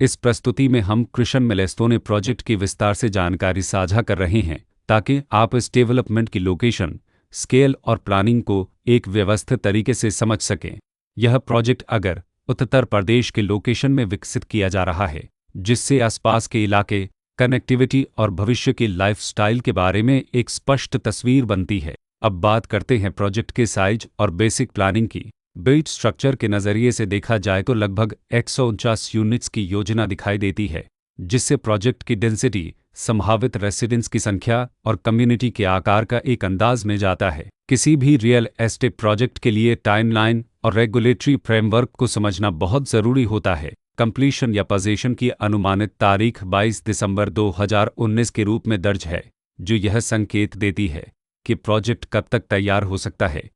इस प्रस्तुति में हम कृष्ण मिलेस्तोने प्रोजेक्ट की विस्तार से जानकारी साझा कर रहे हैं ताकि आप इस डेवलपमेंट की लोकेशन, स्केल और प्लानिंग को एक व्यवस्थित तरीके से समझ सकें। यह प्रोजेक्ट अगर उत्तर प्रदेश के लोकेशन में विकसित किया जा रहा है, जिससे आसपास के इलाके, कनेक्टिविटी और भविष्य की लाइफस्टाइल के बारे में एक स्पष्ट तस्वीर बनती है। अब बात करते हैं प्रोजेक्ट के साइज और बेसिक प्लानिंग की। बिल्ड स्ट्रक्चर के नज़रिए से देखा जाए तो लगभग 149 यूनिट्स की योजना दिखाई देती है, जिससे प्रोजेक्ट की डेंसिटी, संभावित रेसिडेंट्स की संख्या और कम्युनिटी के आकार का एक अंदाज मिल जाता है। किसी भी रियल एस्टेट प्रोजेक्ट के लिए टाइमलाइन और रेगुलेटरी फ्रेमवर्क को समझना बहुत ज़रूरी होता है। कंप्लीशन या पोजीशन की अनुमानित तारीख 22 दिसंबर 2019 के रूप में दर्ज है, जो यह संकेत देती है कि प्रोजेक्ट कब तक तैयार हो सकता है।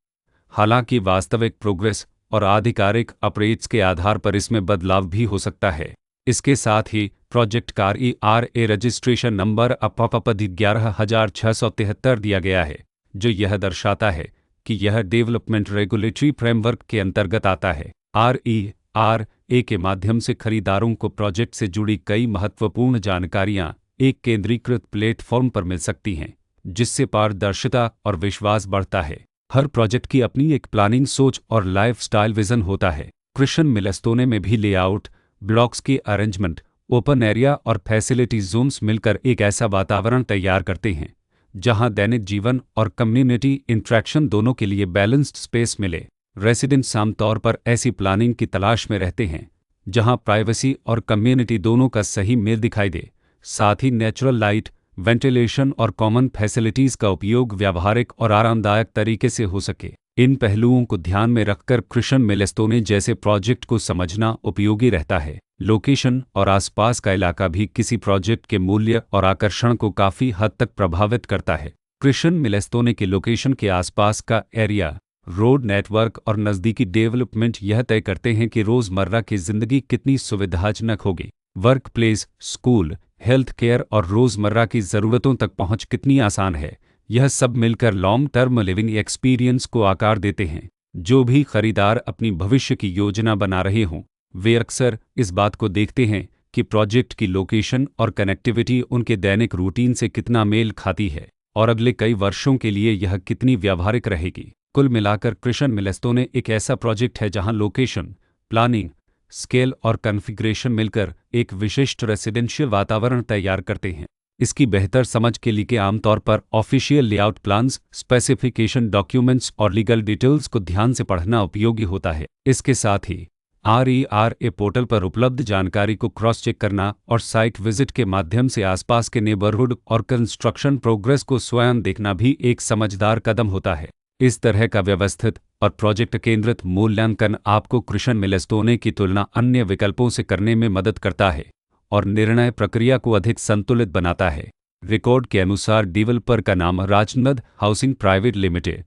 हालांकि वास्तविक प्रोग्रेस और आधिकारिक अपडेट्स के आधार पर इसमें बदलाव भी हो सकता है। इसके साथ ही प्रोजेक्ट का RERA रजिस्ट्रेशन नंबर अपपद 11673 दिया गया है, जो यह दर्शाता है कि यह डेवलपमेंट रेगुलेटरी फ्रेमवर्क के अंतर्गत आता है। RERA के माध्यम से खरीदारों को प्रोजेक्ट से जुड़ी कई महत्वपूर्ण जानकारियां एक केंद्रीकृत प्लेटफॉर्म पर मिल सकती हैं, जिससे पारदर्शिता और विश्वास बढ़ता है। हर प्रोजेक्ट की अपनी एक प्लानिंग सोच और लाइफस्टाइल विजन होता है। कृष्ण मिलेस्तोने में भी लेआउट, ब्लॉक्स की अरेंजमेंट, ओपन एरिया और फैसिलिटी जोन्स मिलकर एक ऐसा वातावरण तैयार करते हैं जहां दैनिक जीवन और कम्युनिटी इंट्रैक्शन दोनों के लिए बैलेंस्ड स्पेस मिले। रेसिडेंट्स आमतौर पर ऐसी प्लानिंग की तलाश में रहते हैं जहां प्राइवेसी और कम्युनिटी दोनों का सही मेल दिखाई दे। साथ ही नेचुरल लाइट, वेंटिलेशन और कॉमन फैसिलिटीज़ का उपयोग व्यावहारिक और आरामदायक तरीके से हो सके। इन पहलुओं को ध्यान में रखकर कृष्ण मिलेस्तोने जैसे प्रोजेक्ट को समझना उपयोगी रहता है। लोकेशन और आसपास का इलाका भी किसी प्रोजेक्ट के मूल्य और आकर्षण को काफ़ी हद तक प्रभावित करता है। कृष्ण मिलेस्तोने के लोकेशन के आसपास का एरिया, रोड नेटवर्क और नज़दीकी डेवलपमेंट यह तय करते हैं कि रोज़मर्रा की ज़िंदगी कितनी सुविधाजनक होगी। Work place, school, health care और रोज़मर्रा की ज़रूरतों तक पहुंच कितनी आसान है। यह सब मिलकर लॉन्ग टर्म लिविंग एक्सपीरियंस को आकार देते हैं। जो भी खरीदार अपनी भविष्य की योजना बना रहे हों, वे अक्सर इस बात को देखते हैं कि प्रोजेक्ट की लोकेशन और कनेक्टिविटी उनके दैनिक रूटीन से कितना मेल खाती है और अगले कई वर्षों के लिए यह कितनी व्यावहारिक रहेगी। कुल मिलाकर कृष्ण मिलेस्तोने एक ऐसा प्रोजेक्ट है जहां लोकेशन, प्लानिंग, स्केल और कॉन्फ़िगरेशन मिलकर एक विशिष्ट रेसिडेंशियल वातावरण तैयार करते हैं। इसकी बेहतर समझ के लिए आमतौर पर official layout plans, specification documents और लीगल डिटेल्स को ध्यान से पढ़ना उपयोगी होता है। इसके साथ ही RERA पोर्टल पर उपलब्ध जानकारी को क्रॉस चेक करना और साइट विजिट के माध्यम से आसपास के नेबरहुड और कंस्ट्रक्शन प्रोग्रेस को स्वयं देखना भी एक समझदार कदम होता है। इस तरह का व्यवस्थित और प्रोजेक्ट केंद्रित मूल्यांकन आपको कृष्ण मिलेस्तोने की तुलना अन्य विकल्पों से करने में मदद करता है और निर्णय प्रक्रिया को अधिक संतुलित बनाता है। रिकॉर्ड के अनुसार डेवलपर का नाम राजनंद हाउसिंग प्राइवेट लिमिटेड